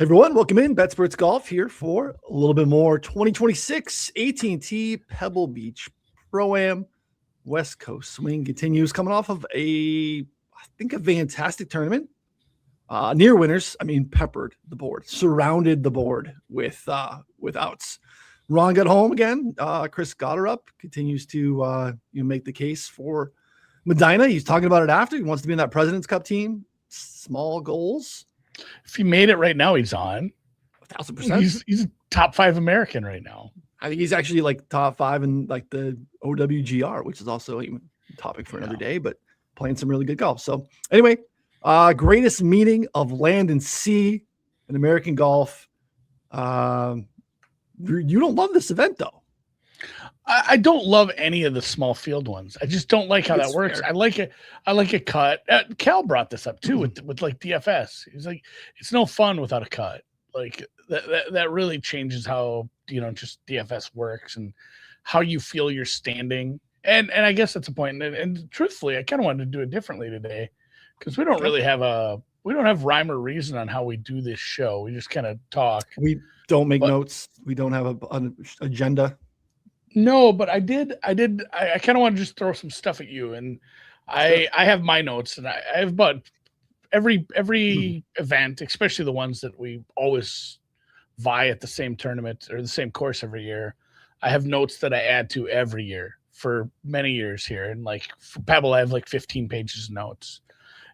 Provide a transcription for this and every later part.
Everyone, welcome in. Betsperts Golf here for a little bit more 2026 AT&T Pebble Beach Pro-Am. West Coast swing continues, coming off of a fantastic tournament. Near winners, peppered the board, surrounded the board with outs. Ron got home again. Chris got her up, continues to make the case for Medina. He's talking about it after. He wants to be in that President's Cup team. Small goals. If he made it right now, he's on 1,000%. He's a top 5 American right now. I think he's actually like top 5 in like the OWGR, which is also a topic for another day, but playing some really good golf. So anyway, greatest meeting of land and sea in American golf. You don't love this event though. I don't love any of the small field ones. I just don't like how that works. Fair. I like a cut. Cal brought this up too with like DFS. He's like, it's no fun without a cut. Like that really changes how just DFS works and how you feel you're standing. And I guess that's a point. And truthfully, I kind of wanted to do it differently today because we don't really have rhyme or reason on how we do this show. We just kind of talk. We don't make notes. We don't have an agenda. No, but I kind of want to just throw some stuff at you, and I have my notes, and I have about every event, especially the ones that we always vie at the same tournament or the same course every year. I have notes that I add to every year for many years here, and like for Pebble, I have like 15 pages of notes.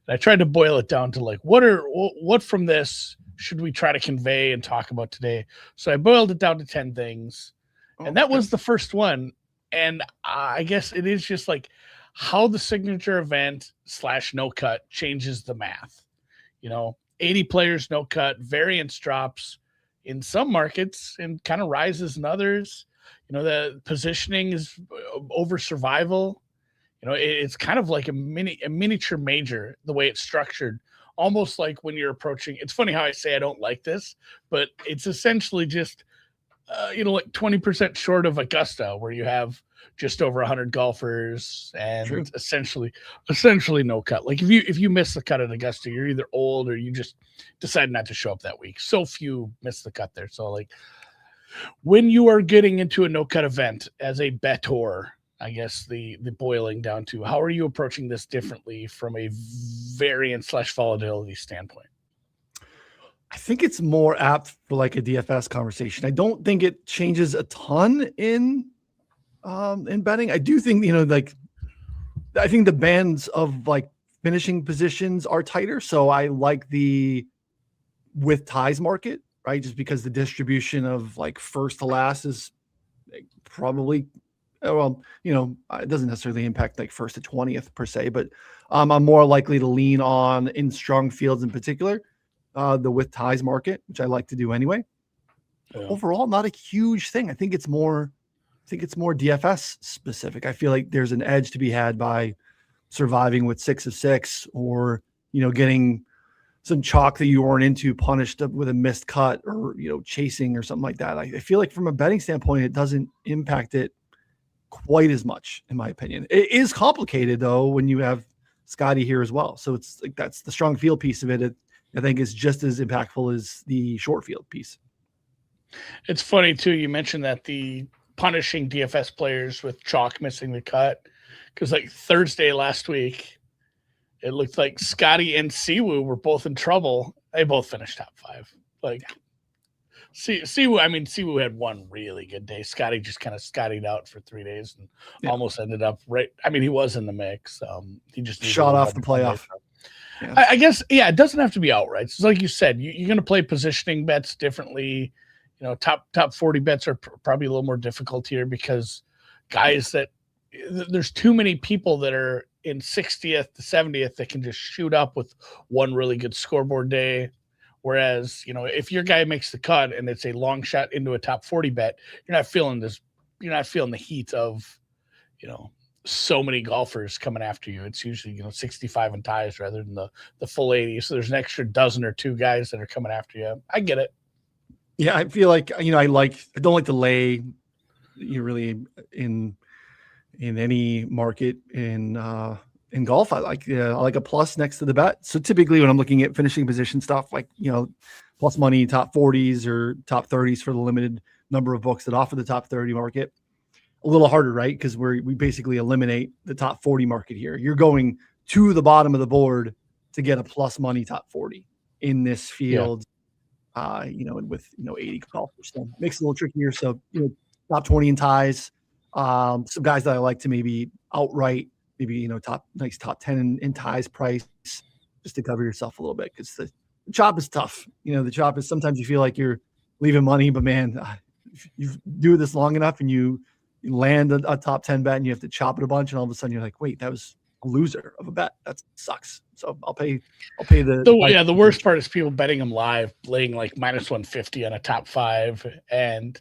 And I tried to boil it down to like what from this should we try to convey and talk about today. So I boiled it down to 10 things. And that was the first one. And I guess it is just like how the signature event / no cut changes the math. 80 players, no cut, variance drops in some markets and kind of rises in others. The positioning is over survival. It's kind of like a miniature major, the way it's structured. Almost like when you're approaching, it's funny how I say I don't like this, but it's essentially just like 20% short of Augusta, where you have just over 100 golfers and essentially no cut. Like if you miss the cut at Augusta, you're either old or you just decide not to show up that week. So few miss the cut there. So like when you are getting into a no cut event as a bettor, I guess the boiling down to how are you approaching this differently from a variance / volatility standpoint? I think it's more apt for like a DFS conversation. I don't think it changes a ton in betting. I do think, I think the bands of like finishing positions are tighter. So I like the with ties market, right? Just because the distribution of like first to last is probably, it doesn't necessarily impact like first to 20th per se, but I'm more likely to lean on in strong fields in particular. The with ties market, which I like to do anyway. Yeah. Overall, not a huge thing. I think it's more DFS specific. I feel like there's an edge to be had by surviving with 6 of 6 or, getting some chalk that you weren't into punished with a missed cut or, chasing or something like that. I feel like from a betting standpoint, it doesn't impact it quite as much, in my opinion. It is complicated though, when you have Scottie here as well. So it's like, that's the strong field piece of it. I think it's just as impactful as the short field piece. It's funny too. You mentioned that the punishing DFS players with chalk missing the cut, because like Thursday last week, it looked like Scottie and Siwoo were both in trouble. They both finished top 5. Like Siwoo had one really good day. Scottie just kind of Scottied out for 3 days and almost ended up right. He was in the mix. He just shot off the playoff. Yeah. I guess, it doesn't have to be outright. It's like you said, you're going to play positioning bets differently. Top 40 bets are probably a little more difficult here because guys there's too many people that are in 60th to 70th that can just shoot up with one really good scoreboard day. Whereas, if your guy makes the cut and it's a long shot into a top 40 bet, you're not feeling the heat of, so many golfers coming after you. It's usually 65 and ties rather than the full 80. So there's an extra dozen or two guys that are coming after you. I get it. Yeah, I feel like I don't like to lay really in any market in golf. I like a plus next to the bet. So typically when I'm looking at finishing position stuff, like plus money top 40s or top 30s for the limited number of books that offer the top 30 market. A little harder, right? Because we basically eliminate the top 40 market here. You're going to the bottom of the board to get a plus money top 40 in this field, with 80 golfers. So makes it a little trickier. So top 20 in ties. Some guys that I like to maybe outright, maybe top 10 in ties price, just to cover yourself a little bit, because the chop is tough. The chop is, sometimes you feel like you're leaving money, but man, if you do this long enough and you land a top 10 bet and you have to chop it a bunch, and all of a sudden you're like, wait, that was a loser of a bet. That sucks. So I'll pay the worst part is people betting them live, laying like minus 150 on a top 5, and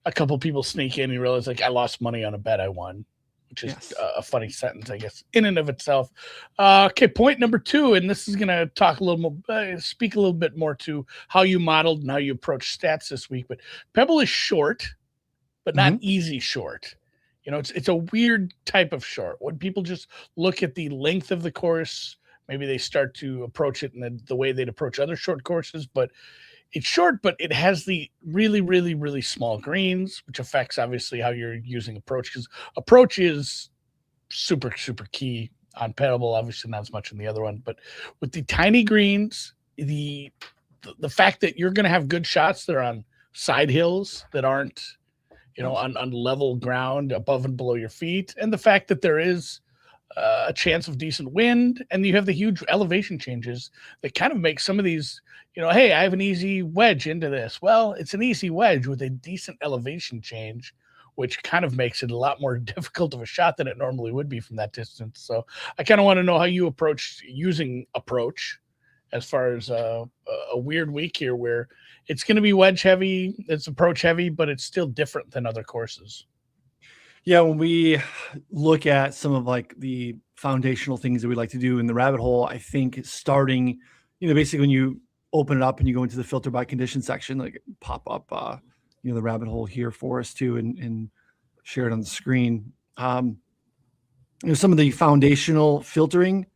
a couple people sneak in and you realize, like, I lost money on a bet I won, which is a funny sentence, I guess, in and of itself. Okay, point number 2, and this is going to talk a little more, speak a little bit more to how you modeled and how you approach stats this week. But Pebble is short, but not easy short. It's a weird type of short. When people just look at the length of the course, maybe they start to approach it in the way they'd approach other short courses. But it's short, but it has the really, really, really small greens, which affects obviously how you're using approach, because approach is super, super key on Pebble. Obviously not as much in the other one, but with the tiny greens, the fact that you're going to have good shots that are on side hills that aren't, on level ground above and below your feet, and the fact that there is a chance of decent wind, and you have the huge elevation changes that kind of make some of these, hey, I have an easy wedge into this. Well, it's an easy wedge with a decent elevation change, which kind of makes it a lot more difficult of a shot than it normally would be from that distance. So I kind of want to know how you approach using approach, as far as a weird week here where it's going to be wedge heavy, it's approach heavy, but it's still different than other courses. Yeah, when we look at some of like the foundational things that we like to do in the rabbit hole, I think starting, basically when you open it up and you go into the filter by condition section, like pop up, the rabbit hole here for us too, and share it on the screen. Some of the foundational filtering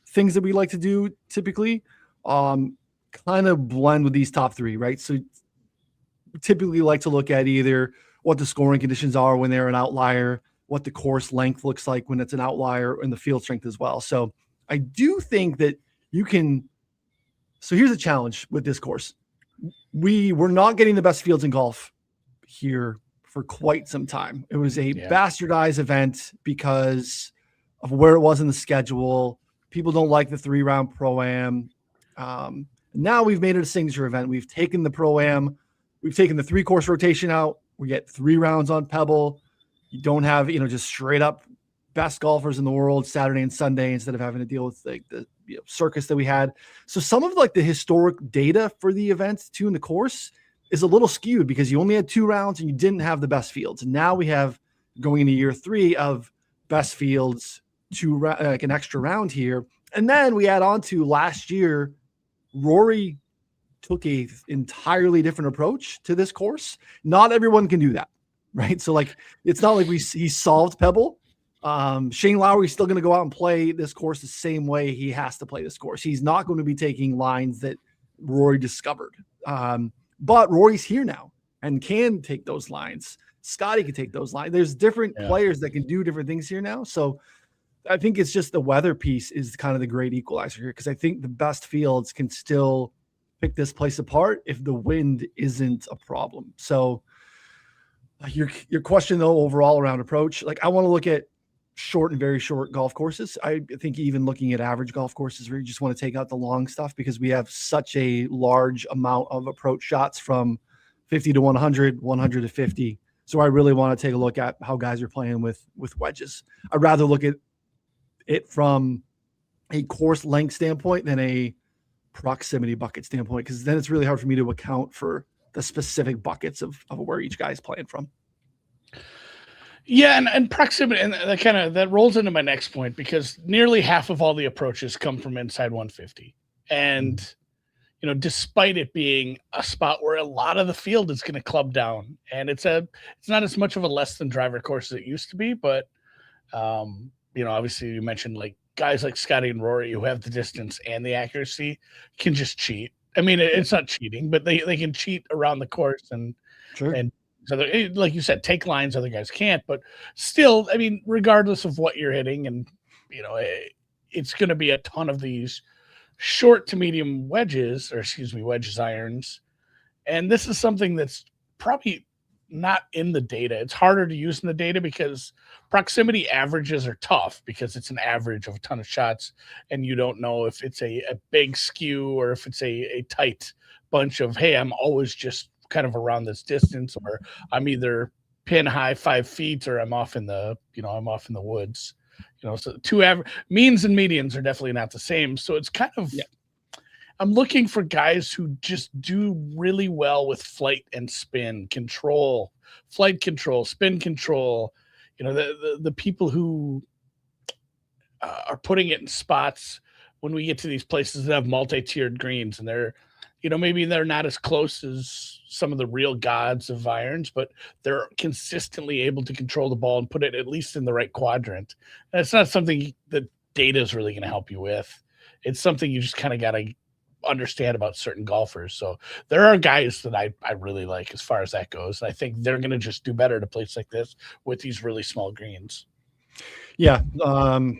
things that we like to do typically, kind of blend with these top 3, right? So we typically like to look at either what the scoring conditions are when they're an outlier, what the course length looks like when it's an outlier, and the field strength as well. So I do think that you can. So here's a challenge with this course. We're not getting the best fields in golf here for quite some time. It was a bastardized event because of where it was in the schedule. People don't like the 3-round Pro-Am. Now we've made it a signature event. We've taken the Pro-Am. We've taken the 3-course rotation out. We get 3 rounds on Pebble. You don't have, just straight up best golfers in the world Saturday and Sunday, instead of having to deal with like the circus that we had. So some of like the historic data for the event too in the course is a little skewed because you only had 2 rounds and you didn't have the best fields. And now we have, going into year 3 of best fields, like an extra round here. And then we add on to last year, Rory took a entirely different approach to this course. Not everyone can do that, right? So like, it's not like he solved Pebble. Shane Lowry's still going to go out and play this course the same way he has to play this course. He's not going to be taking lines that Rory discovered. But Rory's here now and can take those lines. Scottie can take those lines. There's different players that can do different things here now. So I think it's just the weather piece is kind of the great equalizer here, because I think the best fields can still pick this place apart if the wind isn't a problem. So your question though, overall around approach, like I want to look at short and very short golf courses. I think even looking at average golf courses where you just want to take out the long stuff, because we have such a large amount of approach shots from 50 to 100, 100 to 50. So I really want to take a look at how guys are playing with wedges. I'd rather look at it from a course length standpoint than a proximity bucket standpoint, because then it's really hard for me to account for the specific buckets of where each guy's playing from. Yeah, and proximity, and that rolls into my next point, because nearly half of all the approaches come from inside 150. And despite it being a spot where a lot of the field is going to club down, and it's not as much of a less than driver course as it used to be, but obviously you mentioned like guys like Scottie and Rory who have the distance and the accuracy can just cheat I mean, it's not cheating, but they can cheat around the course and Sure. so like you said, take lines other guys can't. But still, I mean, regardless of what you're hitting, and it's going to be a ton of these short to medium wedges, or excuse me, wedges irons. And this is something that's probably not in the data. It's harder to use in the data because proximity averages are tough because it's an average of a ton of shots, and you don't know if it's a big skew or if it's a tight bunch of, hey, I'm always just kind of around this distance, or I'm either pin high 5 feet or I'm off in the woods. So means and medians are definitely not the same. So it's kind of, I'm looking for guys who just do really well with flight and spin control, flight control, spin control. The people who are putting it in spots when we get to these places that have multi-tiered greens, and they're, maybe they're not as close as some of the real gods of irons, but they're consistently able to control the ball and put it at least in the right quadrant. And it's not something that data is really going to help you with. It's something you just kind of got to understand about certain golfers. So there are guys that I really like as far as that goes. I think they're going to just do better at a place like this with these really small greens. Yeah. I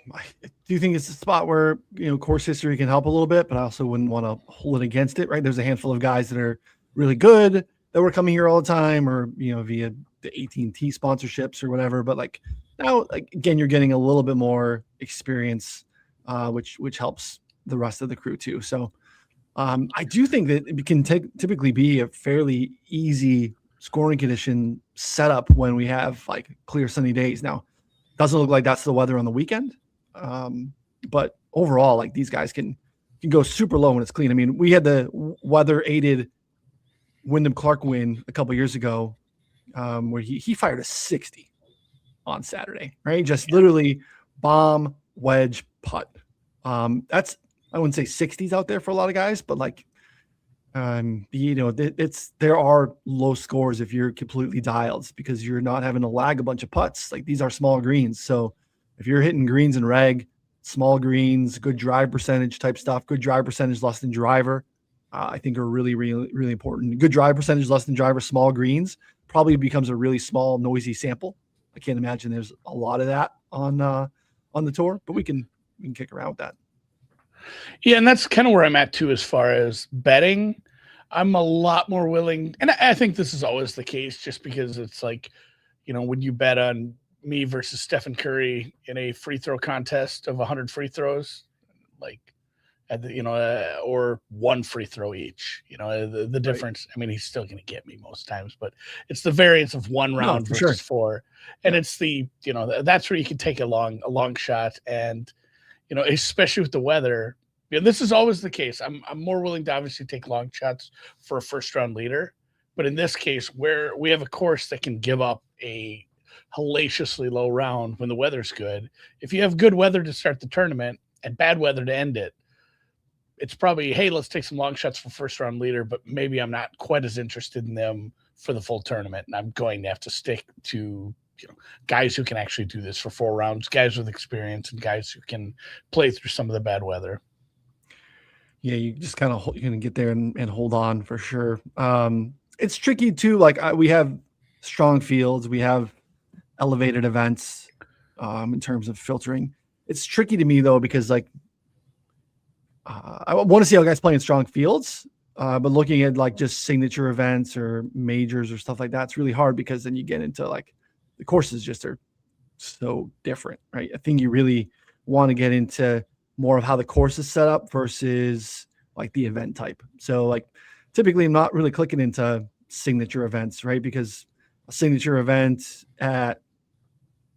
do think it's a spot where, course history can help a little bit, but I also wouldn't want to hold it against it, right? There's a handful of guys that are really good that were coming here all the time, or, via the AT&T sponsorships or whatever. But like now, again, you're getting a little bit more experience, which helps the rest of the crew too. So I do think that it can typically be a fairly easy scoring condition setup when we have like clear sunny days. Now, doesn't look like that's the weather on the weekend, but overall, like these guys can go super low when it's clean. I mean, we had the weather-aided Wyndham Clark win a couple years ago, where he fired a 60 on Saturday, right? Just literally bomb, wedge, putt. That's, I wouldn't say 60s out there for a lot of guys, but like, there are low scores if you're completely dialed because you're not having to lag a bunch of putts. Like these are small greens. So if you're hitting greens and reg, small greens, good drive percentage type stuff, good drive percentage less than driver, I think are really, really, really important. Good drive percentage less than driver, small greens probably becomes a really small, noisy sample. I can't imagine there's a lot of that on the tour, but we can kick around with that. Yeah, and that's kind of where I'm at too, as far as betting. I'm a lot more willing, and I think this is always the case, just because it's like, when you bet on me versus Stephen Curry in a free throw contest of 100 free throws, like, or one free throw each, the difference. Right. I mean, he's still going to get me most times, but it's the variance of one round versus four, and it's the, that's where you can take a long shot, and especially with the weather. This is always the case. I'm more willing to obviously take long shots for a first round leader, but in this case, where we have a course that can give up a hellaciously low round when the weather's good, if you have good weather to start the tournament and bad weather to end it, it's probably, hey, let's take some long shots for first round leader, but maybe I'm not quite as interested in them for the full tournament, and I'm going to have to stick to guys who can actually do this for 4 rounds, guys with experience, and guys who can play through some of the bad weather. Yeah, you just kind of you're gonna get there and hold on for sure. It's tricky too. Like we have strong fields, we have elevated events in terms of filtering. It's tricky to me though because like I want to see how guys play in strong fields, but looking at like just signature events or majors or stuff like that, it's really hard because then you get into like the courses just are so different, right? I think you really want to get into more of how the course is set up versus like the event type. So like typically I'm not really clicking into signature events, right? Because a signature event at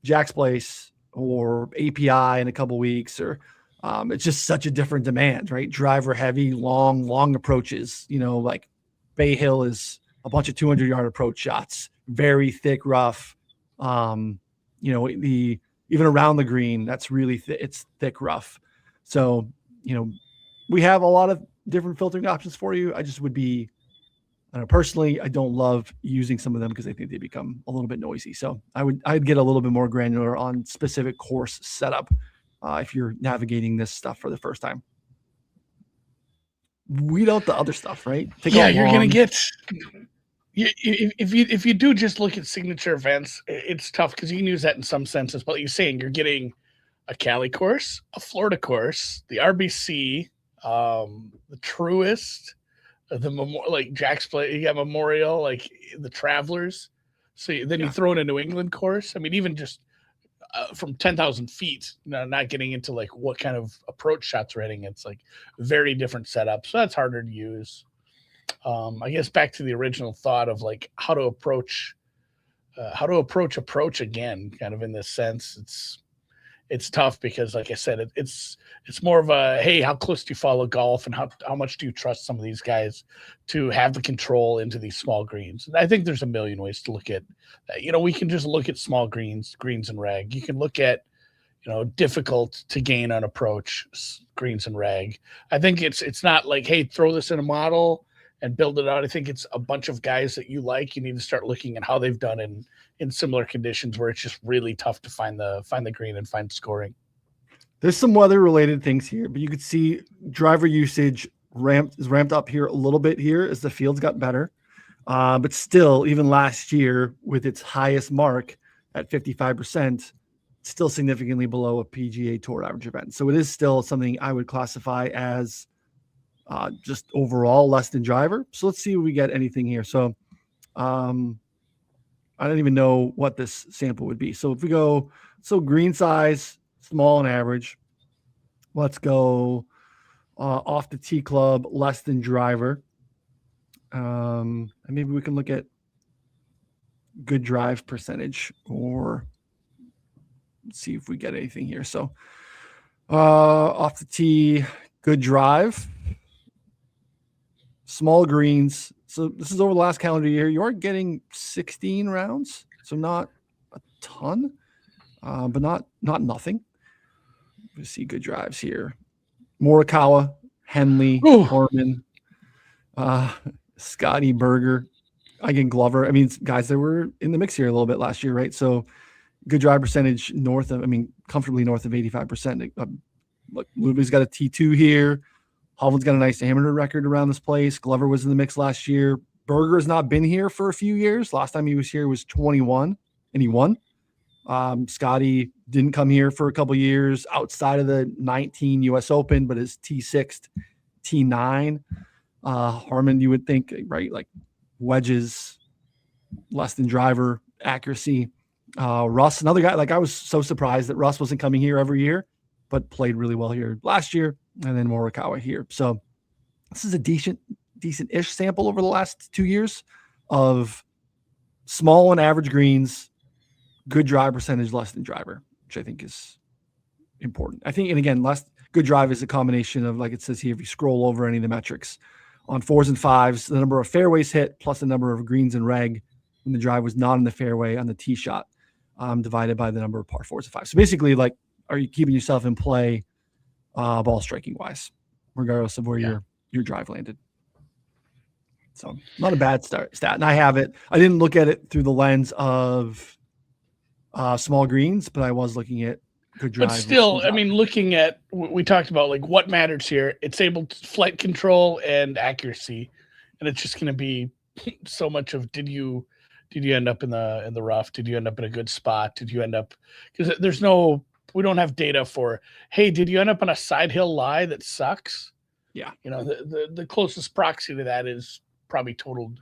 Jack's Place or API in a couple weeks, or it's just such a different demand, right? Driver heavy, long approaches, like Bay Hill is a bunch of 200-yard approach shots, very thick rough. Even around the green, that's really it's thick rough. So, we have a lot of different filtering options for you. I just would be, personally, I don't love using some of them because I think they become a little bit noisy. So I'd get a little bit more granular on specific course setup if you're navigating this stuff for the first time. weed out the other stuff, right? You're gonna get. If you do just look at signature events, it's tough because you can use that in some senses. But you're saying you're getting a Cali course, a Florida course, the RBC, the Truist, like Jack's Play. You got Memorial, like the Travelers. So then you throw in a New England course. I mean, even just from 10,000 feet, not getting into like what kind of approach shots we're hitting. It's like very different setup. So that's harder to use. I guess back to the original thought of like how to approach again, kind of in this sense. It's tough because, like I said, it's more of a, hey, how close do you follow golf, and how much do you trust some of these guys to have the control into these small greens? And I think there's a million ways to look at that. We can just look at small greens and reg. You can look at, difficult to gain on approach greens and reg. I think it's not like, hey, throw this in a model and build it out. I think it's a bunch of guys that you like. You need to start looking at how they've done in similar conditions where it's just really tough to find the green and find scoring. There's some weather related things here, but you could see driver usage is ramped up here a little bit here as the fields got better. But still, even last year with its highest mark at 55%, still significantly below a PGA Tour average event. So it is still something I would classify as just overall less than driver. So let's see if we get anything here. So I don't even know what this sample would be. So if we go, green size, small and average, let's go off the tee club, less than driver. And maybe we can look at good drive percentage, or let's see if we get anything here. So off the tee, good drive, small greens. So this is over the last calendar year. You are getting 16 rounds, so not a ton, but not nothing. We see good drives here. Morikawa, Henley, Harman, Scottie, Berger, again Glover. I mean, guys that were in the mix here a little bit last year, right? So good drive percentage comfortably north of 85%. Look, Luby's got a T2 here. Hovland's got a nice amateur record around this place. Glover was in the mix last year. Berger has not been here for a few years. Last time he was here was 21, and he won. Scottie didn't come here for a couple years outside of the 19 U.S. Open, but is T6, T9. Harman, you would think, right, like wedges, less than driver, accuracy. Russ, another guy, like I was so surprised that Russ wasn't coming here every year, but played really well here last year. And then Morikawa here. So this is a decent-ish sample over the last 2 years of small and average greens, good drive percentage, less than driver, which I think is important. I think, and again, good drive is a combination of, like it says here, if you scroll over any of the metrics on 4s and 5s, the number of fairways hit plus the number of greens and reg when the drive was not in the fairway on the tee shot, divided by the number of par 4s and 5s. So basically, like, are you keeping yourself in play ball striking wise, regardless of where your drive landed? So not a bad stat. And I have it. I didn't look at it through the lens of small greens, but I was looking at good drive. But still, I mean, looking at, we talked about like what matters here. It's able to flight control and accuracy, and it's just going to be so much of did you end up in the rough? Did you end up in a good spot? Did you end up, because we don't have data for, hey, did you end up on a side hill lie that sucks? Yeah. The closest proxy to that is probably total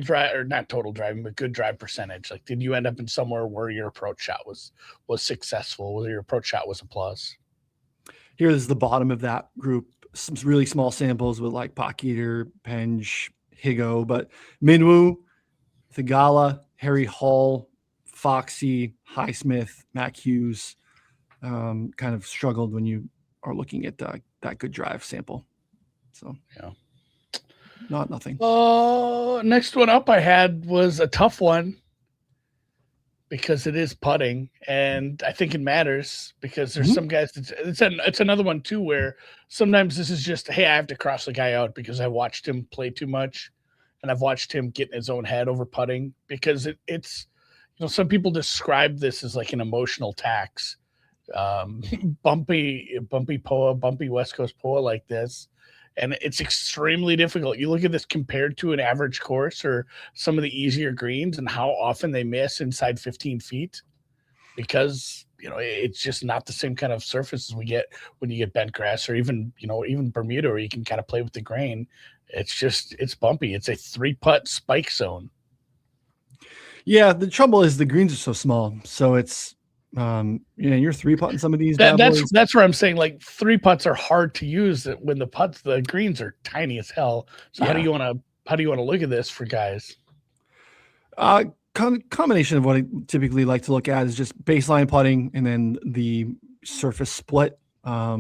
drive, or not total driving, but good drive percentage. Like, did you end up in somewhere where your approach shot was successful, where your approach shot was a plus? Here is the bottom of that group. Some really small samples with like Pocketter, Penge, Higo, but Minwoo, Thigala, Harry Hall, Foxy, Highsmith, Mac Hughes, kind of struggled when you are looking at that good drive sample. So yeah, nothing. Next one up I had was a tough one because it is putting, and I think it matters because there's some guys it's another one too where sometimes this is just, hey, I have to cross the guy out because I watched him play too much and I've watched him get in his own head over putting, because it's some people describe this as like an emotional tax. Bumpy POA, bumpy West Coast POA like this. and it's extremely difficult. You look at this compared to an average course or some of the easier greens and how often they miss inside 15 feet because, it's just not the same kind of surfaces we get when you get bent grass or even, even Bermuda where you can kind of play with the grain. It's bumpy. It's a 3-putt spike zone. Yeah, the trouble is the greens are so small, so it's you're 3-putting some of these bad boys. That's where I'm saying like 3-putts are hard to use when the greens are tiny as hell. So Yeah. how do you want to look at this for guys? Combination of what I typically like to look at is just baseline putting and then the surface split. I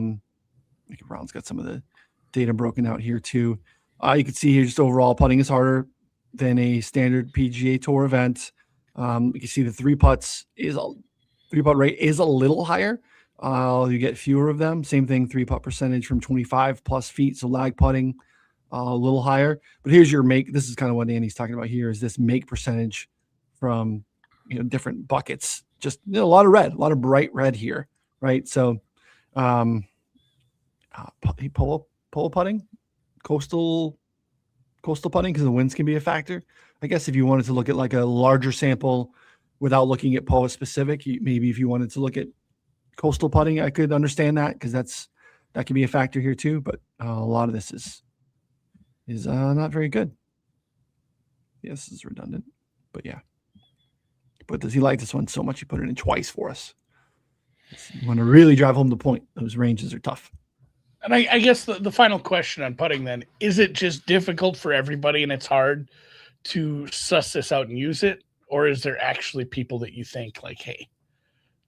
think Brown's got some of the data broken out here too. You can see here just overall putting is harder than a standard PGA Tour event. You can see the 3-putt rate is a little higher. You get fewer of them. Same thing, 3-putt percentage from 25 plus feet. So lag putting a little higher. But here's your make. This is kind of what Andy's talking about here is this make percentage from different buckets. Just a lot of red, a lot of bright red here, right? So polo putting, coastal putting, because the winds can be a factor. I guess if you wanted to look at like a larger sample without looking at POA specific, maybe if you wanted to look at coastal putting, I could understand that because that could be a factor here too. But a lot of this is not very good. Yes, this is redundant, but yeah. But does he like this one so much he put it in twice for us? You want to really drive home the point. Those ranges are tough. And I guess the final question on putting then, is it just difficult for everybody and it's hard to suss this out and use it? Or is there actually people that you think like, hey,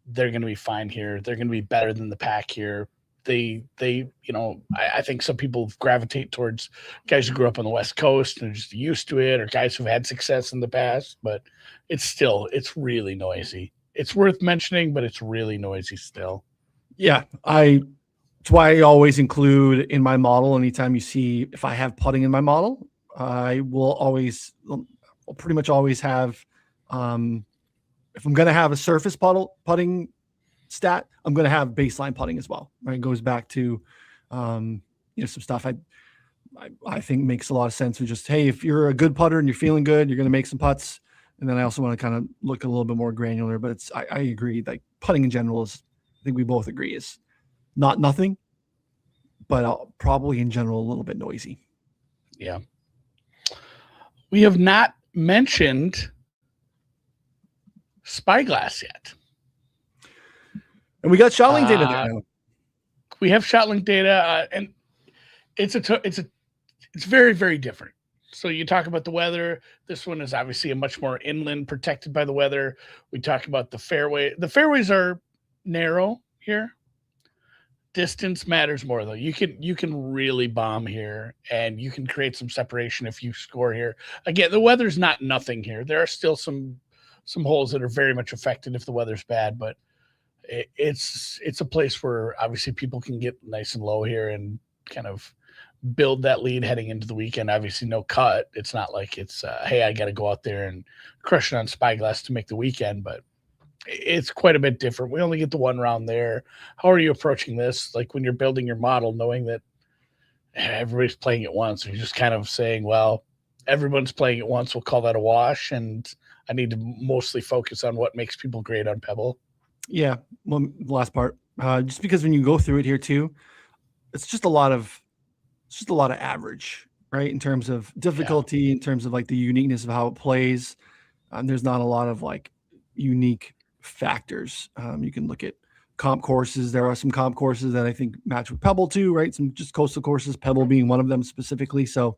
they're going to be fine here. They're going to be better than the pack here. I think some people gravitate towards guys who grew up on the West Coast and are just used to it, or guys who've had success in the past, but it's really noisy. It's worth mentioning, but it's really noisy still. Yeah. It's why I always include in my model, anytime you see, if I have putting in my model, I'll pretty much always have, if I'm going to have a surface putting stat, I'm going to have baseline putting as well. Right? It goes back to, some stuff I think makes a lot of sense. With just, hey, if you're a good putter and you're feeling good, you're going to make some putts. And then I also want to kind of look a little bit more granular, but I agree. Like putting in general I think we both agree is not nothing, but probably in general a little bit noisy. Yeah. We have not mentioned Spyglass yet. And we got shot link data there now. We have shot link data, and it's very, very different. So you talk about the weather. This one is obviously a much more inland, protected by the weather. We talk about the fairway. The fairways are narrow here. Distance matters more though. You can really bomb here, and you can create some separation if you score here. Again, the weather's not nothing here. There are still some holes that are very much affected if the weather's bad, but it's a place where obviously people can get nice and low here and kind of build that lead heading into the weekend. Obviously no cut. It's not like it's hey, I got to go out there and crush it on Spyglass to make the weekend, but it's quite a bit different. We only get the one round there. How are you approaching this? Like when you're building your model, knowing that everybody's playing it once, you're just kind of saying, well, everyone's playing it once. We'll call that a wash. And I need to mostly focus on what makes people great on Pebble. Yeah. Well, the last part, just because when you go through it here too, it's just a lot of average, right? In terms of difficulty, in terms of like the uniqueness of how it plays. There's not a lot of like unique factors. You can look at comp courses. There are some comp courses that I think match with Pebble too, right? Some just coastal courses, Pebble being one of them specifically. So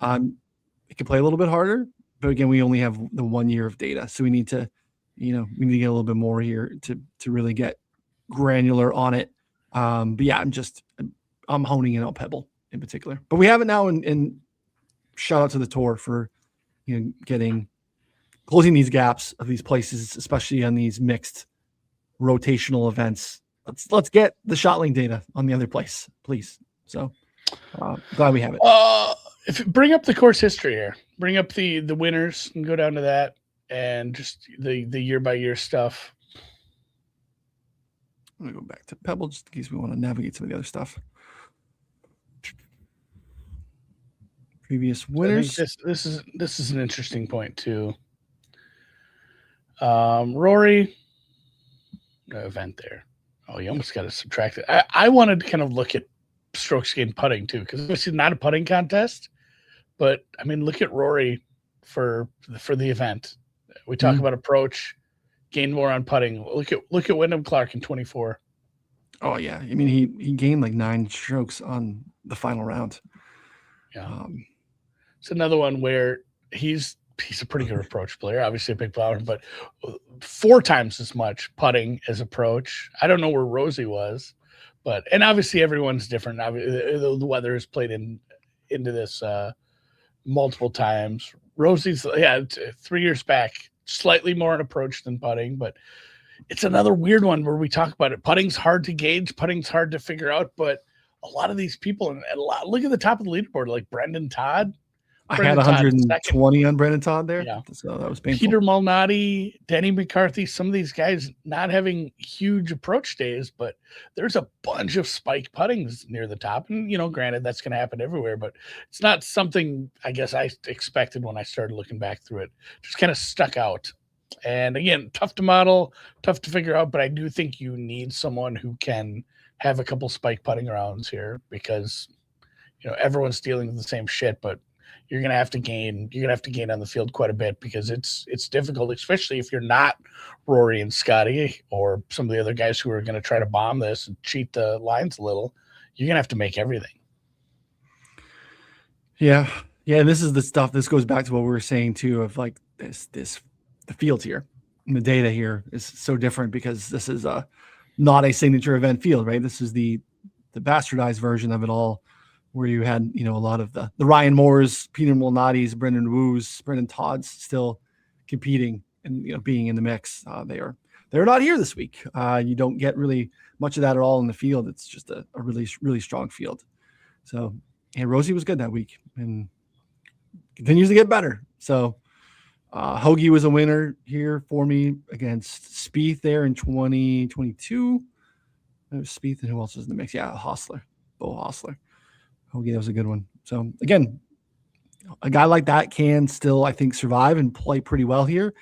it can play a little bit harder, but again, we only have the 1 year of data. So we need to get a little bit more here to really get granular on it. But yeah, I'm honing in on Pebble in particular, but we have it now, and shout out to the tour for, closing these gaps of these places, especially on these mixed rotational events. Let's get the shot link data on the other place, please. So glad we have it. Bring up the course history here. Bring up the winners and go down to that, and just the year by year stuff. I'm gonna go back to Pebble just in case we want to navigate some of the other stuff. previous I winners. think this is an interesting point too. Rory, no event there. Oh, you almost got to subtract it. I wanted to kind of look at strokes gained putting too, because this is not a putting contest. But I mean, look at Rory for the event. We talk about approach, gain more on putting. Look at Wyndham Clark in 24. Oh yeah, I mean he gained like 9 strokes on the final round. Yeah, it's another one where he's a pretty good approach player. Obviously a big flower, but 4 times as much putting as approach. I don't know where Rosie was, and obviously everyone's different. The weather has played into this multiple times. Rosie's 3 years back, slightly more an approach than putting, but it's another weird one where we talk about it. Putting's hard to gauge, putting's hard to figure out, but a lot of these people, and look at the top of the leaderboard, like Brendan Todd. I had 120 on Brendan Todd there. Yeah. So that was painful. Peter Malnati, Denny McCarthy, some of these guys not having huge approach days, but there's a bunch of spike puttings near the top. And, granted, that's going to happen everywhere, but it's not something I guess I expected when I started looking back through it. Just kind of stuck out. And again, tough to model, tough to figure out, but I do think you need someone who can have a couple spike putting rounds here because, everyone's dealing with the same shit, but you're going to have to gain on the field quite a bit because it's difficult, especially if you're not Rory and Scottie or some of the other guys who are going to try to bomb this and cheat the lines a little. You're going to have to make everything. Yeah. Yeah. And this is the stuff, this goes back to what we were saying too, of like the fields here and the data here is so different because this is not a signature event field, right? This is the bastardized version of it all, where you had, a lot of the Ryan Moores, Peter Malnati's, Brendan Wu's, Brendan Todd's still competing and, being in the mix. They're not here this week. You don't get really much of that at all in the field. It's just a really, really strong field. So, and Rosie was good that week and continues to get better. So, Hoagie was a winner here for me against Spieth there in 2022. It was Spieth and who else was in the mix? Yeah, Bo Hostler. Hoagie, that was a good one. So again, a guy like that can still, I think, survive and play pretty well here.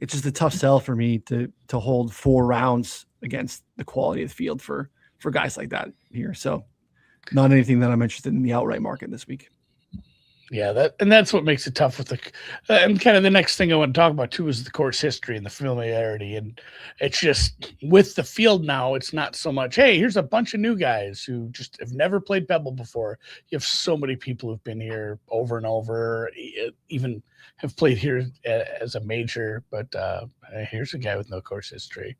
It's just a tough sell for me to hold 4 rounds against the quality of the field for guys like that here. So not anything that I'm interested in the outright market this week. Yeah, that's what makes it tough with and kind of the next thing I want to talk about too is the course history and the familiarity. And it's just with the field now, it's not so much, hey, here's a bunch of new guys who just have never played Pebble before. You have so many people who've been here over and over, even have played here as a major. But here's a guy with no course history,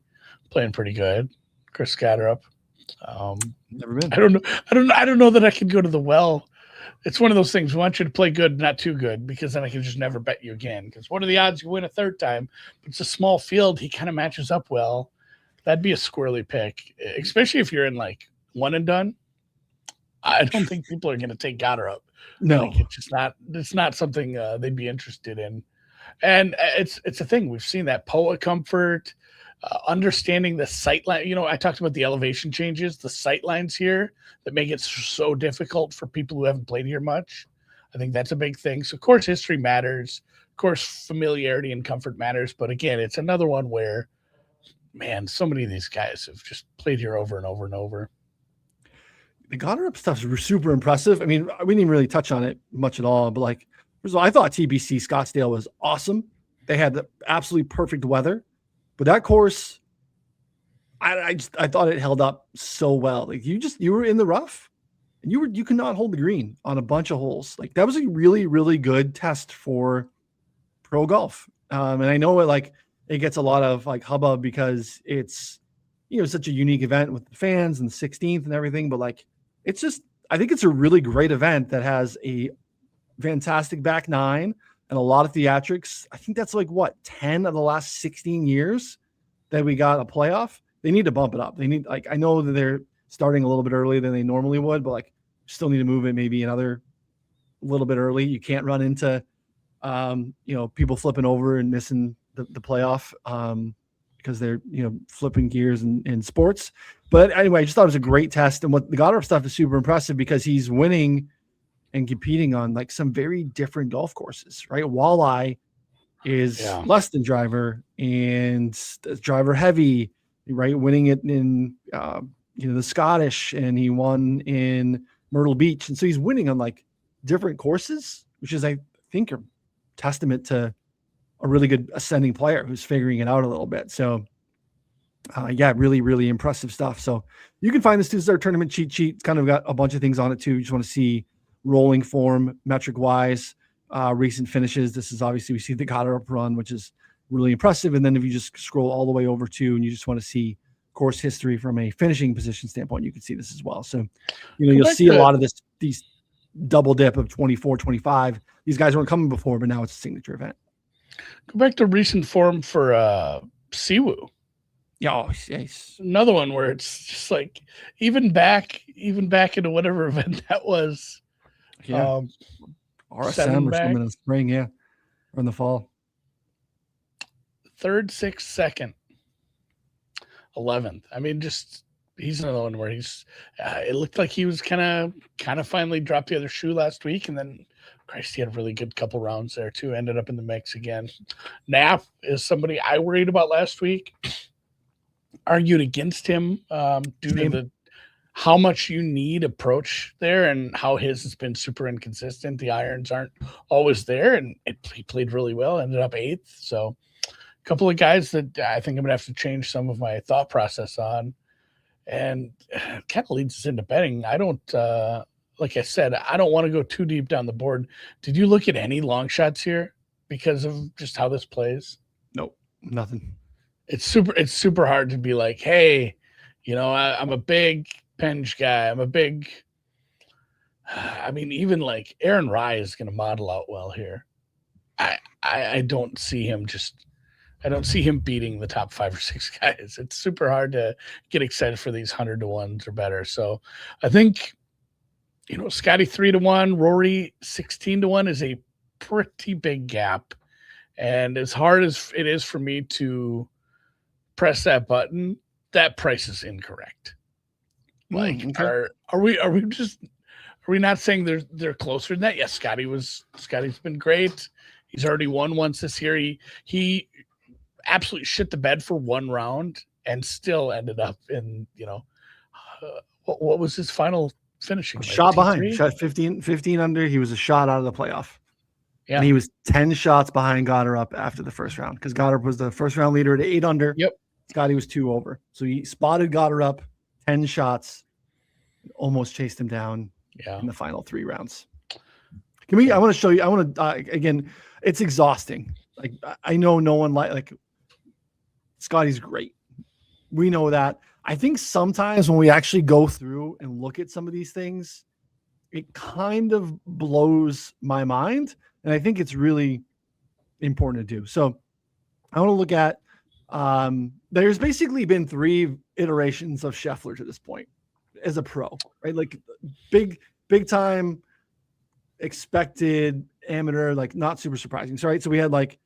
playing pretty good. Chris Scatterup. Never been. I don't know that I could go to the well. It's one of those things. We want you to play good, not too good, because then I can just never bet you again. Because what are the odds you win a third time? But it's a small field. He kind of matches up well. That'd be a squirrely pick, especially if you're in like one and done. I don't think people are going to take Scatterup. No, like, it's not something they'd be interested in. And it's a thing. We've seen that POA comfort, understanding the sight line. I talked about the elevation changes, the sight lines here that make it so difficult for people who haven't played here much. I think that's a big thing. So course history matters. Of course, familiarity and comfort matters. But again, it's another one where, man, so many of these guys have just played here over and over and over. The Scatterup stuff is super impressive. I mean, we didn't even really touch on it much at all, but like, first of all, I thought TBC Scottsdale was awesome. They had the absolutely perfect weather. But that course, I thought it held up so well. Like you were in the rough, and you could not hold the green on a bunch of holes. Like that was a really, really good test for pro golf. And I know it gets a lot of like hubbub because it's such a unique event with the fans and the 16th and everything. But like it's just, I think it's a really great event that has a fantastic back 9. And a lot of theatrics. I think that's 10 of the last 16 years that we got a playoff. They need to bump it up. They need, I know that they're starting a little bit earlier than they normally would, but still need to move it maybe another little bit early. You can't run into, people flipping over and missing the playoff because they're, flipping gears in sports. But anyway, I just thought it was a great test. And what the Scatterup stuff is super impressive because he's winning and competing on like some very different golf courses, right? Walleye is less than driver and driver heavy, right? Winning it in, the Scottish, and he won in Myrtle Beach. And so he's winning on like different courses, which is, I think, a testament to a really good ascending player who's figuring it out a little bit. So really, really impressive stuff. So you can find this two-star tournament cheat sheet. It's kind of got a bunch of things on it too. You just want to see rolling form, metric wise, recent finishes. This is obviously, we see the Goddard run, which is really impressive. And then if you just scroll all the way over to, and you just want to see course history from a finishing position standpoint, you can see this as well. So, you'll see a lot of these double dip of 24, 25. These guys weren't coming before, but now it's a signature event. Go back to recent form for Siwoo. Yeah, yes. Another one where it's just like even back into whatever event that was. Yeah. RSM or something in the spring, or in the fall. 3rd, 6th, 2nd, 11th. I mean, just he's another one where he's. It looked like he was kind of finally dropped the other shoe last week, and then Christ, he had a really good couple rounds there too. Ended up in the mix again. Knapp is somebody I worried about last week. Argued against him due to how much you need approach there and how his has been super inconsistent. The irons aren't always there, and he played really well. Ended up 8th. So a couple of guys that I think I'm gonna have to change some of my thought process on, and it kind of leads us into betting. I don't. Like I said, I don't want to go too deep down the board. Did you look at any long shots here because of just how this plays? Nope, nothing. It's super hard to be like, hey, I'm a big Penge guy. Even like Aaron Rye is going to model out well here. I don't see him beating the top 5 or 6 guys. It's super hard to get excited for these 100 to 1s or better. So I think, Scottie 3 to 1, Rory 16 to 1 is a pretty big gap. And as hard as it is for me to press that button, that price is incorrect. Like, okay. Are we not saying they're closer than that? Yes, Scottie's been great. He's already won once this year. He absolutely shit the bed for one round and still ended up in, what was his final finishing? Shot behind, shot 15 under. He was a shot out of the playoff. Yeah. And he was 10 shots behind Goddard up after the first round, because Goddard was the first round leader at 8 under. Yep. Scottie was 2 over. So he spotted Goddard up 10 shots, almost chased him down in the final 3 rounds. I want to show you. I want to, again, it's exhausting. Like, I know no one like Scottie's great. We know that. I think sometimes when we actually go through and look at some of these things, it kind of blows my mind. And I think it's really important to do. So I want to look at, there's basically been 3 iterations of Scheffler to this point as a pro, right? Like big time expected amateur, like not super surprising. So, right. So we had like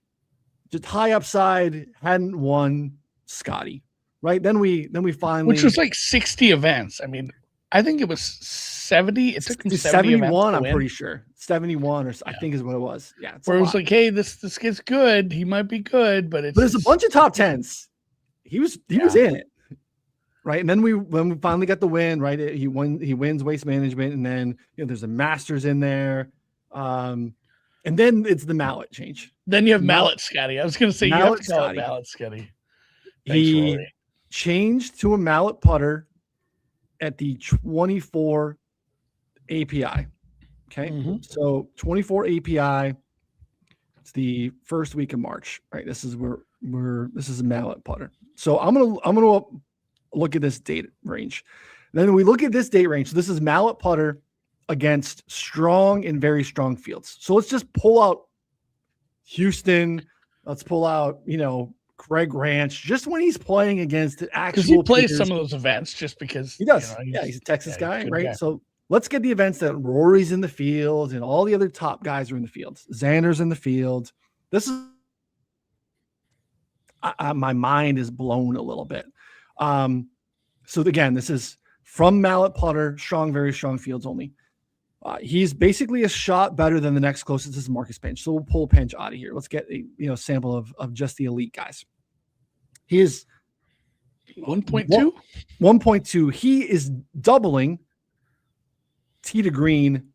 just high upside, hadn't won Scottie, right? Then we finally, which was like 60 events. I mean, I think it was 70. It took him 71. I'm pretty sure 71 or I think is what it was. Yeah. Where it was like, hey, this kid's good. He might be good, but there's a bunch of top 10s. He was in it. Right. And then when we finally got the win, right. He wins Waste Management. And then, there's a Masters in there. And then it's the mallet change. Then you have mallet Scottie. I was going to say, you have to call it mallet Scottie. He changed to a mallet putter at the 24 API. Okay. Mm-hmm. So 24 API. It's the first week of March, right? This is this is a mallet putter. So I'm going to look at this date range. Then we look at this date range. So this is mallet putter against strong and very strong fields. So let's just pull out Houston. Let's pull out, Craig Ranch, just when he's playing against the actual. Because he plays some of those events just because he does. He's a Texas guy, right? Guy. So let's get the events that Rory's in the field and all the other top guys are in the field. Xander's in the field. This is my mind is blown a little bit. So again, this is from mallet putter, strong, very strong fields only. He's basically a shot better than the next closest. This is Marcus Pinch. So we'll pull Pinch out of here. Let's get a sample of just the elite guys. He is 1.2. 1.2. He is doubling tee to green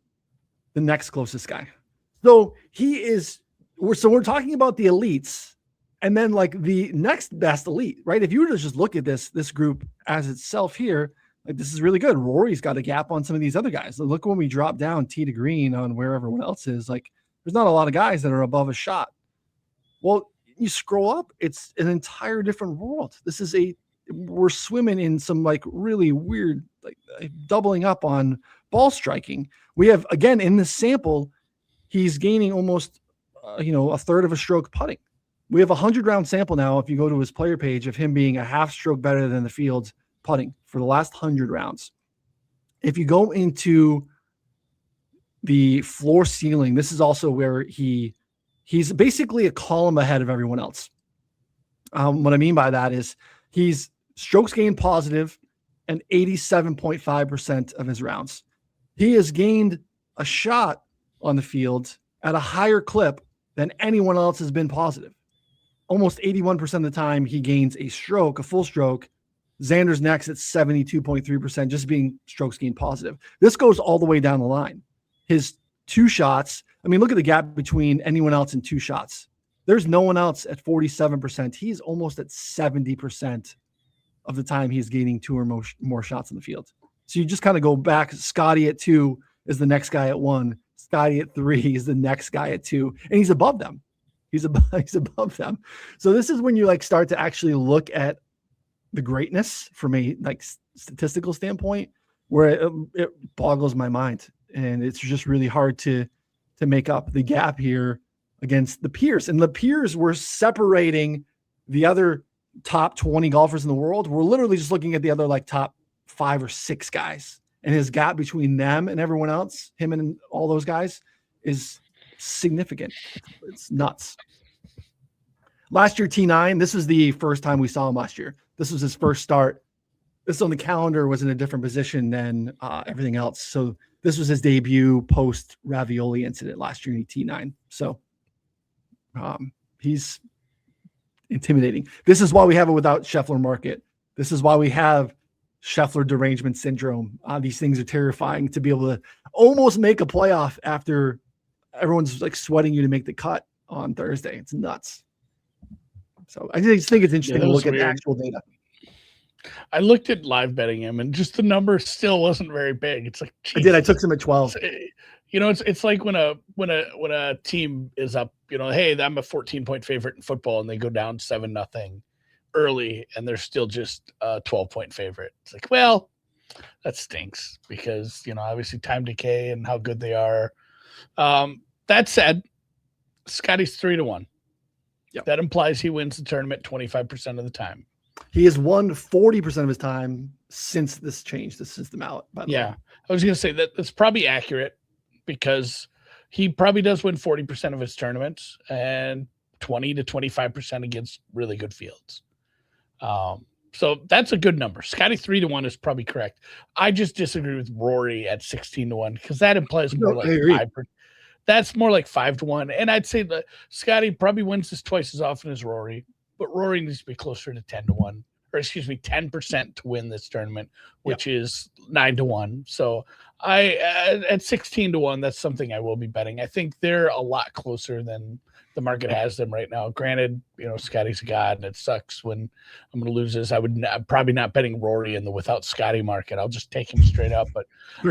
the next closest guy. So we're talking about the elites, and then like the next best elite, right? If you were to just look at this group as itself here, like this is really good. Rory's got a gap on some of these other guys. Look when we drop down tee to green on where everyone else is. Like there's not a lot of guys that are above a shot. Well, you scroll up, it's an entire different world. We're swimming in some like really weird, like doubling up on ball striking. We have, again, in this sample, he's gaining almost, a third of a stroke putting. We have a 100-round sample now. If you go to his player page, of him being a half stroke better than the field putting for the last 100 rounds. If you go into the floor ceiling, this is also where he's basically a column ahead of everyone else. What I mean by that is he's strokes gained positive and 87.5% of his rounds. He has gained a shot on the field at a higher clip than anyone else has been positive. Almost 81% of the time he gains a full stroke. Xander's next at 72.3%, just being strokes gained positive. This goes all the way down the line. His 2 shots, look at the gap between anyone else and 2 shots. There's no one else at 47%. He's almost at 70% of the time he's gaining 2 or more shots in the field. So you just kind of go back. Scottie at 2 is the next guy at 1. Scottie at 3 is the next guy at 2. And he's above them. He's above them. So this is when you like start to actually look at the greatness from a like statistical standpoint, where it boggles my mind. And it's just really hard to make up the gap here against the peers. And the peers were separating the other top 20 golfers in the world. We're literally just looking at the other like top 5 or 6 guys. And his gap between them and everyone else, him and all those guys, is significant. It's nuts. Last year, T9, this was the first time we saw him last year. This was his first start. This on the calendar was in a different position than everything else. So this was his debut post Ravioli incident last year in T9. So he's intimidating. This is why we have it without Scheffler market. This is why we have Scheffler derangement syndrome. These things are terrifying to be able to almost make a playoff after everyone's like sweating you to make the cut on Thursday. It's nuts. So I just think it's interesting to look at the actual data. I looked at live betting him, and just the number still wasn't very big. It's like, geez. I did. I took him at 12. It's like when a team is up, hey, I'm a 14-point favorite in football, and they go down 7-0 early, and they're still just a 12-point favorite. It's like, well, that stinks because obviously time decay and how good they are. That said, Scottie's 3-1. Yep. That implies he wins the tournament 25% of the time. He has won 40% of his time since this change. This is the mallet, by the way. I was going to say that's probably accurate because he probably does win 40% of his tournaments and 20 to 25% against really good fields. So that's a good number. Scottie 3-1 is probably correct. I just disagree with Rory at 16-1 because that implies more like 5%. That's more like 5-1. And I'd say that Scottie probably wins this twice as often as Rory, but Rory needs to be closer to 10-1, or 10% to win this tournament, which is 9-1. So at 16-1, that's something I will be betting. I think they're a lot closer than the market has them right now. Granted, Scottie's a god, and it sucks when I'm going to lose this. I'm probably not betting Rory in the without Scottie market. I'll just take him straight up. But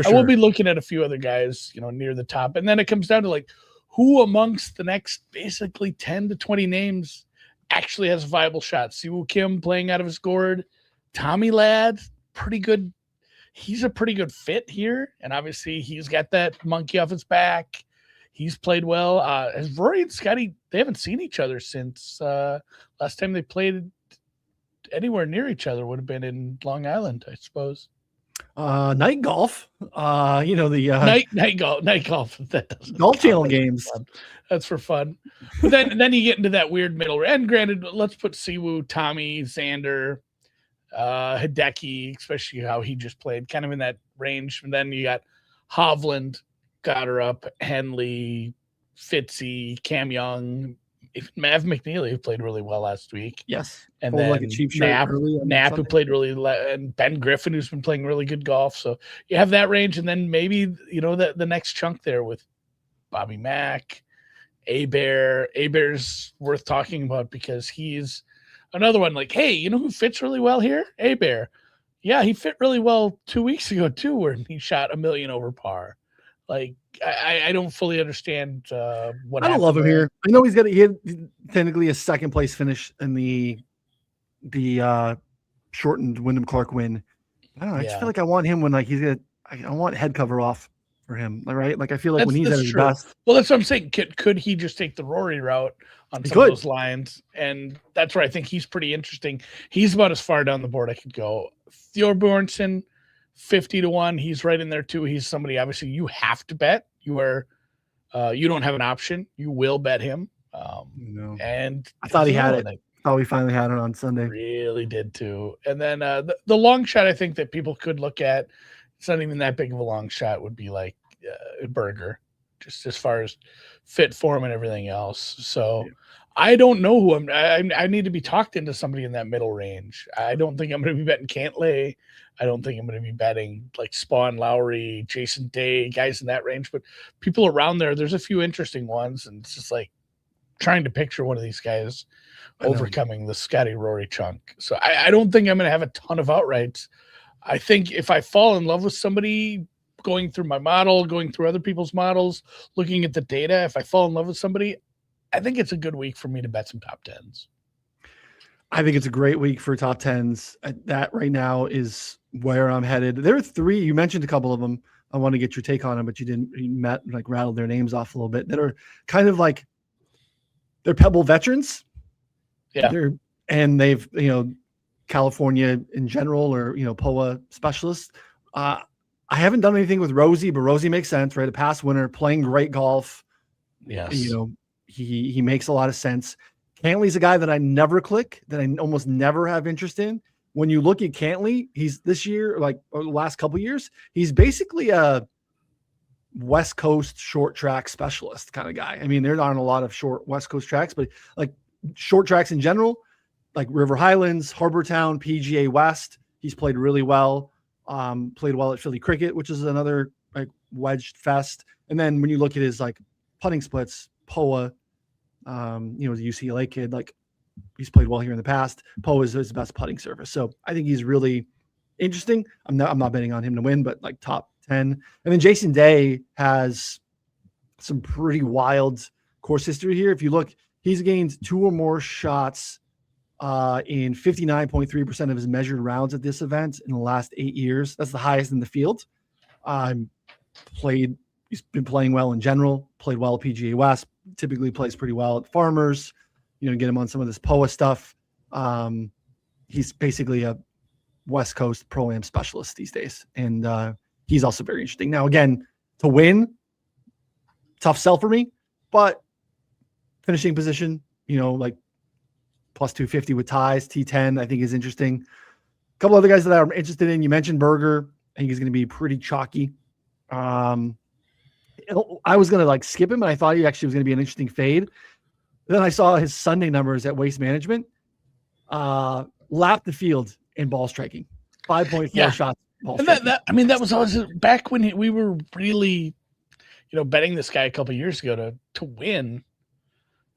I will be looking at a few other guys, near the top. And then it comes down to like who amongst the next basically 10 to 20 names actually has a viable shot. Siwoo Kim playing out of his gourd. Tommy Ladd, pretty good. He's a pretty good fit here. And obviously he's got that monkey off his back. He's played well. As Rory and Scottie, they haven't seen each other since last time they played anywhere near each other would have been in Long Island, I suppose. Night golf. Night golf. That Golf Channel games. That's for fun. But then you get into that weird middle. And granted, let's put Siwoo, Tommy, Xander, Hideki, especially how he just played, kind of in that range. And then you got Hovland. Goddard, Henley, Fitzy, Cam Young, Mav McNeely, who played really well last week. Yes. And Pulled then like a cheap shot Knapp, who played and Ben Griffin, who's been playing really good golf. So you have that range, and then maybe the next chunk there with Bobby Mack, Bear's worth talking about because he's another one. Like, hey, you know who fits really well here? Bear. Yeah, he fit really well 2 weeks ago too, where he shot $1 million over par. Like, I don't fully understand what. I don't love him here. I know he had technically a second place finish in the shortened Wyndham Clark win. I don't know. I just feel like I want him when I want head cover off for him, right? Like I feel like when he's at his best. Well, that's what I'm saying. Could he just take the Rory route on some of those lines? And that's where I think he's pretty interesting. He's about as far down the board I could go. Thorbjornsen, 50-1. He's right in there too. He's somebody obviously you have to bet. You don't have an option. You will bet him. And I thought he had it. Oh, we finally had it on Sunday. Really did too. And then the long shot I think that people could look at, it's not even that big of a long shot, would be like Berger, just as far as fit form and everything else. So I don't know who I need to be talked into somebody in that middle range. I don't think I'm going to be betting Cantlay. I don't think I'm going to be betting like Spawn, Lowry, Jason Day, guys in that range. But people around there's a few interesting ones, and it's just like trying to picture one of these guys overcoming the Scottie Rory chunk. So I don't think I'm going to have a ton of outrights. I think if I fall in love with somebody, going through my model, going through other people's models, looking at the data, if I fall in love with somebody, I think it's a good week for me to bet some top tens. I think it's a great week for top tens. That right now is where I'm headed. There are three, you mentioned a couple of them. I want to get your take on them, but you rattled their names off a little bit, that are kind of like, they're Pebble veterans. Yeah. They've, California in general, or, POA specialists. I haven't done anything with Rosie, but Rosie makes sense, right? A past winner, playing great golf. Yes. He makes a lot of sense. Cantley's a guy that I never click, that I almost never have interest in. When you look at Cantley, he's this year, or the last couple of years, he's basically a West Coast short track specialist kind of guy. I mean, there aren't a lot of short West Coast tracks, but like short tracks in general, like River Highlands, Harbortown, PGA West, he's played really well. Played well at Philly Cricket, which is another like wedged fest. And then when you look at his like putting splits, POA, the UCLA kid, like he's played well here in the past. POA is his best putting surface. So I think he's really interesting. I'm not betting on him to win, but like top 10. And then Jason Day has some pretty wild course history here. If you look, he's gained 2 or more shots in 59.3% of his measured rounds at this event in the last 8 years. That's the highest in the field. He's been playing well in general, played well at PGA West, typically plays pretty well at Farmers, get him on some of this POA stuff. He's basically a West Coast Pro-Am specialist these days. And he's also very interesting. Now, again, to win, tough sell for me, but finishing position, like plus 250 with ties, T10, I think is interesting. A couple other guys that I'm interested in. You mentioned Berger. I think he's going to be pretty chalky. I was going to like skip him, and I thought he actually was going to be an interesting fade. Then I saw his Sunday numbers at Waste Management. Lapped the field in ball striking. 5.4 shots. And that was always back when we were really, betting this guy a couple of years ago to win.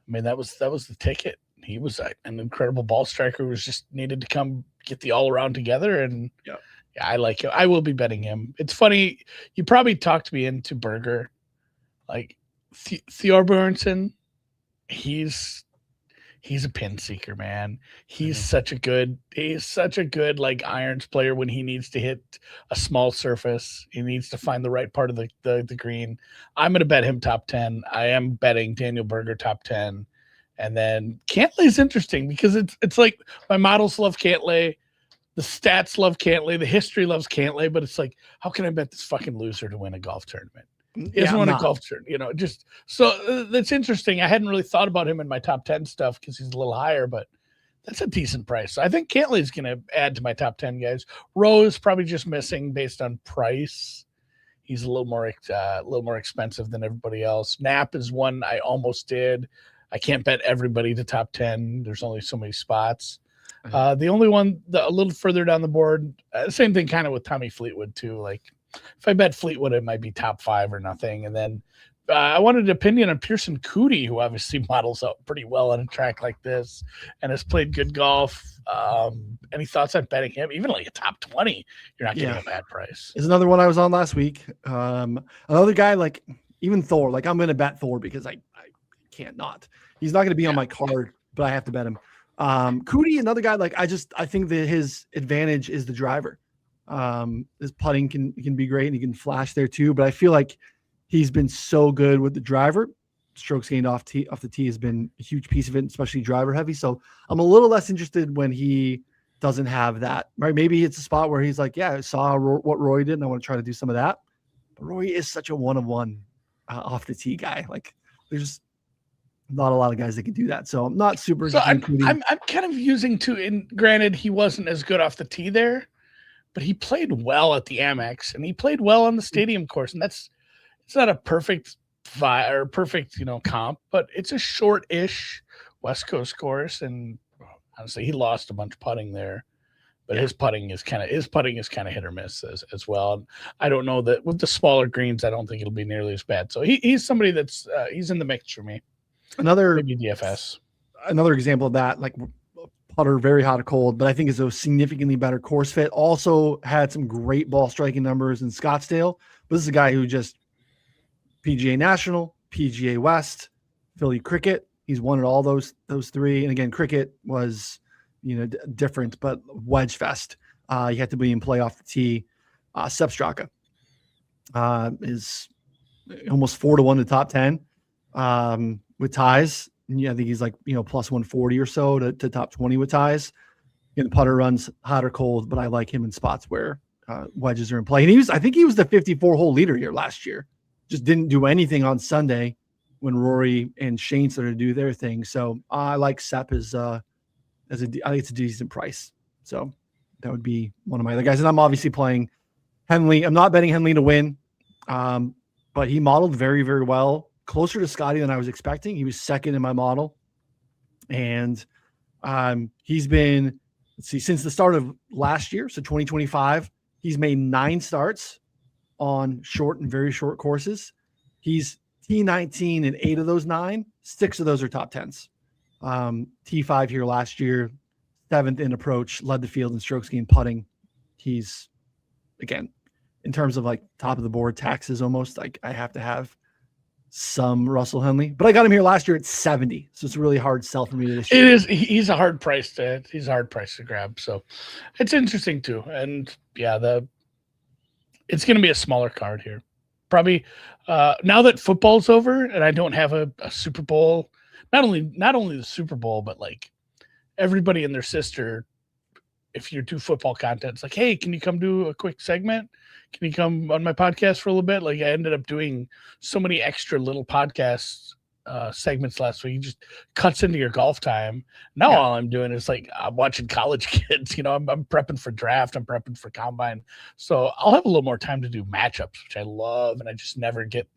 I mean, that was the ticket. He was an incredible ball striker who just needed to come get the all around together. And yeah, I like him. I will be betting him. It's funny. You probably talked me into Berger, like Thorbjornsen. He's a pin seeker, man. He's such a good like irons player when he needs to hit a small surface. He needs to find the right part of the green. I'm going to bet him top 10. I am betting Daniel Berger top 10. And then Cantlay's interesting because it's like my models love Cantlay, the stats love Cantlay, the history loves Cantlay, but it's like, how can I bet this fucking loser to win a golf tournament? He hasn't won a golf tournament, just so that's interesting. I hadn't really thought about him in my top 10 stuff because he's a little higher, but that's a decent price. So I think Cantlay's going to add to my top 10 guys. Rose probably just missing based on price. He's a little more expensive than everybody else. Knapp is one I almost did. I can't bet everybody to top 10. There's only so many spots. The only one a little further down the board, same thing kind of with Tommy Fleetwood too. Like if I bet Fleetwood, it might be top 5 or nothing. And then I wanted an opinion on Pearson Cootie, who obviously models out pretty well on a track like this and has played good golf. Any thoughts on betting him? Even like a top 20, you're not getting a bad price. Is another one I was on last week. Another guy, like even Thor, like I'm going to bet Thor because I can't not. He's not going to be on my card, but I have to bet him. Cootie, another guy, like I think that his advantage is the driver. His putting can be great and he can flash there too, but I feel like he's been so good with the driver. Strokes gained off the tee has been a huge piece of it, especially driver heavy. So I'm a little less interested when he doesn't have that, right? Maybe it's a spot where he's like, I saw what Roy did and I want to try to do some of that. But Roy is such a one-of-one off the tee guy. Like there's not a lot of guys that can do that. So I'm not super. So I'm kind of using and granted, he wasn't as good off the tee there, but he played well at the Amex and he played well on the stadium course. And it's not a perfect comp, but it's a short-ish West Coast course. And honestly, he lost a bunch of putting there, but his putting is kind of hit or miss as well. And I don't know that with the smaller greens, I don't think it'll be nearly as bad. So he's somebody that's he's in the mix for me. Maybe DFS. Another example of that, like putter, very hot or cold, but I think is a significantly better course fit. Also had some great ball striking numbers in Scottsdale. But this is a guy who just PGA National, PGA West, Philly Cricket. He's won at all those 3. And again, Cricket was, different, but wedge fest. You had to be in play off the tee. Sepp Straka is almost 4-1 to top 10 with ties. And I think he's like, plus 140 or so to top 20 with ties. The putter runs hot or cold, but I like him in spots where wedges are in play. And I think he was the 54-hole leader here last year. Just didn't do anything on Sunday when Rory and Shane started to do their thing. So I like Sepp I think it's a decent price. So that would be one of my other guys. And I'm obviously playing Henley. I'm not betting Henley to win, but he modeled very, very well, closer to Scottie than I was expecting. He was second in my model. And he's been, since the start of last year, so 2025, he's made 9 starts on short and very short courses. He's T19 in 8 of those 9. 6 of those are top 10s. T5 here last year, 7th in approach, led the field in strokes gained putting. He's, again, in terms of like top of the board taxes, almost like I have to have some Russell Henley, but I got him here last year at 70. So it's a really hard sell for me this year. It is. He's a hard price to grab. So it's interesting too. And it's going to be a smaller card here. Probably now that football's over and I don't have a Super Bowl, not only the Super Bowl, but like everybody and their sister, if you do football content, it's like, hey, can you come do a quick segment? Can you come on my podcast for a little bit? Like I ended up doing so many extra little podcasts segments last week. It just cuts into your golf time. Now all I'm doing is like I'm watching college kids. I'm prepping for draft. I'm prepping for combine. So I'll have a little more time to do matchups, which I love, and I just never get.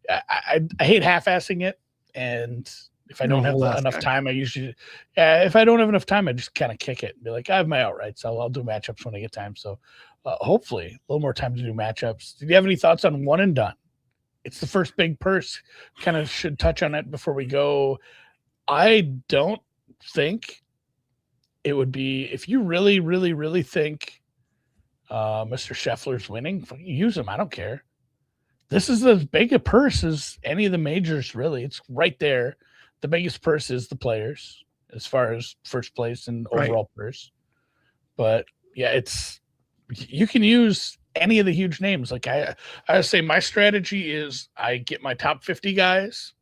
I hate half-assing it, and if I don't have enough time, I usually, if I don't have enough time, I just kind of kick it and be like, I have my outright, so I'll do matchups when I get time. So hopefully a little more time to do matchups. Did you have any thoughts on one and done? It's the first big purse. Kind of should touch on it before we go. I don't think it would be, if you really, really, really think Mr. Scheffler's winning, use him. I don't care. This is as big a purse as any of the majors, really. It's right there. The biggest purse is the Players as far as first place and overall purse. But you can use any of the huge names. Like I say, my strategy is I get my top 50 guys.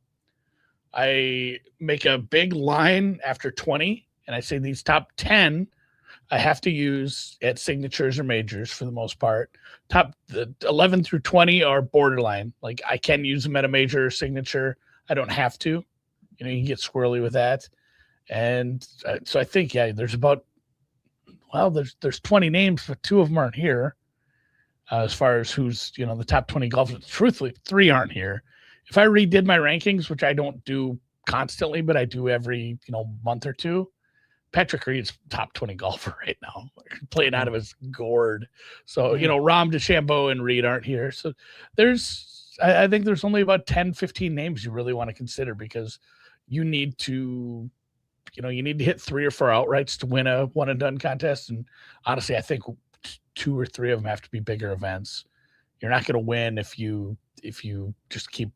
I make a big line after 20, and I say these top 10 I have to use at signatures or majors for the most part. Top 11 through 20 are borderline. Like I can use them at a major or signature. I don't have to. You can get squirrely with that. And so I think, there's 20 names, but 2 of them aren't here. as far as who's, the top 20 golfers. Truthfully, 3 aren't here. If I redid my rankings, which I don't do constantly, but I do every, month or two, Patrick Reed's top 20 golfer right now, playing out of his gourd. So, Rahm, DeChambeau, and Reed aren't here. So I think there's only about 10, 15 names you really want to consider, because you need to hit 3 or 4 outrights to win a one and done contest. And honestly, I think 2 or 3 of them have to be bigger events. You're not going to win if you just keep,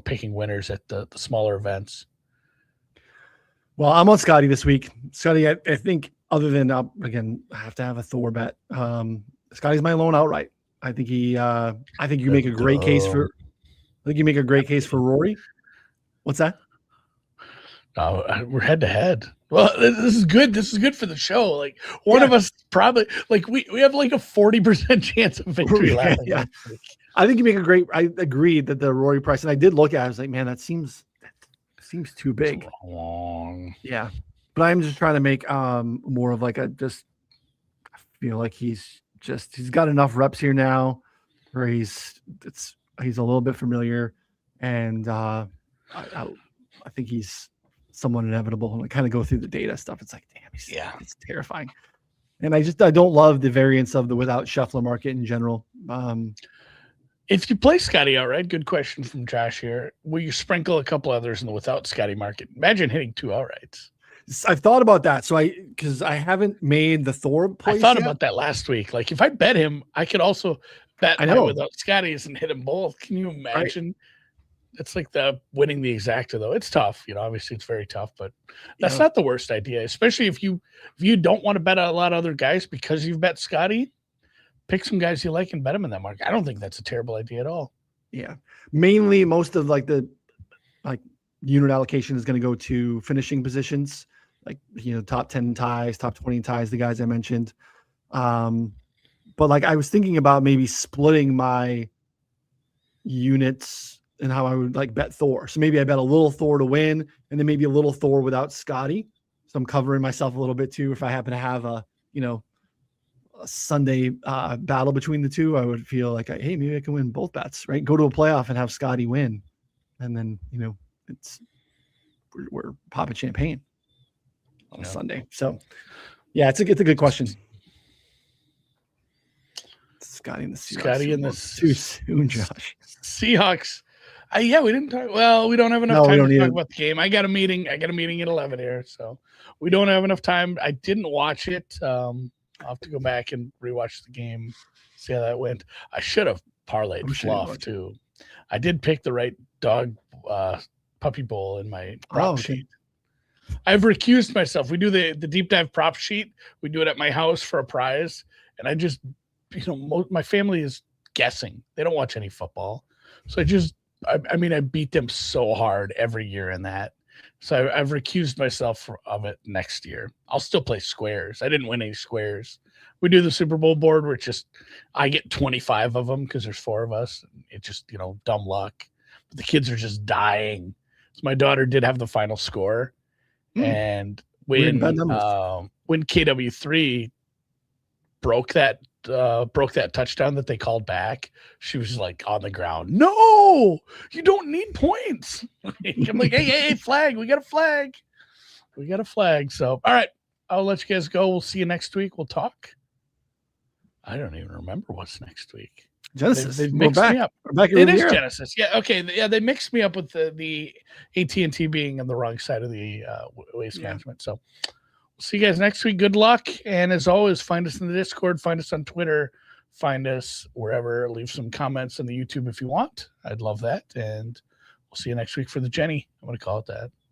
picking winners at the smaller events. Well, I'm on Scottie this week. Scottie, I think, other than again, I have to have a Thor bet. Scottie's my lone outright. I think you make a great case for. I think you make a great case for Rory. What's that? We're head to head. Well, this is good. This is good for the show. Like, one of us probably, like, we have like a 40% chance of victory. Yeah. I think you make a great. I agreed that the Rory price, and I did look at it. I was like, man, that seems too big. Long. Yeah, but I'm just trying to make more of like I feel like he's got enough reps here now where he's a little bit familiar, and I think he's somewhat inevitable. And I kind of go through the data stuff. It's like, damn, it's terrifying. And I don't love the variance of the without Scheffler market in general. If you play Scottie outright, good question from Josh here. Will you sprinkle a couple others in the without Scottie market? Imagine hitting 2 outrights. I've thought about that. So because I haven't made the Thor place. I thought about that last week. Like, if I bet him, I could also bet without Scotties and hit them both. Can you imagine? Right. It's like the winning the exacta, though. It's tough. Obviously it's very tough, but that's not the worst idea, especially if you don't want to bet a lot of other guys because you've bet Scottie. Pick some guys you like and bet them in that market. I don't think that's a terrible idea at all. Yeah. Mainly most of the unit allocation is going to go to finishing positions, top 10 ties, top 20 ties, the guys I mentioned. But I was thinking about maybe splitting my units and how I would bet Thor. So maybe I bet a little Thor to win and then maybe a little Thor without Scottie. So I'm covering myself a little bit too. If I happen to have a Sunday battle between the two, I would feel like, hey, maybe I can win both bets, right? Go to a playoff and have Scottie win. And then, we're popping champagne on Sunday. So yeah, it's a good question. Scottie and the Seahawks. Too soon, Josh. Seahawks. We didn't talk. Well, we don't have enough time to talk about the game. I got a meeting at 11 here. So we don't have enough time. I didn't watch it. I'll have to go back and rewatch the game, see how that went. I should have parlayed fluff too. I did pick the right dog puppy bowl in my prop sheet. I've recused myself. We do the deep dive prop sheet. We do it at my house for a prize. And I just, my family is guessing. They don't watch any football. So I beat them so hard every year in that. So I've recused myself of it next year. I'll still play squares. I didn't win any squares. We do the Super Bowl board where I get 25 of them because there's 4 of us. It's just, dumb luck. But the kids are just dying. So my daughter did have the final score. And when KW3 broke that touchdown that they called back, she was like on the ground. No, you don't need points. I'm like, hey, flag. We got a flag. So, all right, I'll let you guys go. We'll see you next week. We'll talk. I don't even remember what's next week. Genesis. They mixed me up. It is Genesis. Yeah. Okay. Yeah. They mixed me up with the AT&T being on the wrong side of the waste management. So we'll see you guys next week. Good luck. And as always, find us in the Discord, find us on Twitter, find us wherever, leave some comments on the YouTube if you want. I'd love that. And we'll see you next week for the Jenny. I'm going to call it that.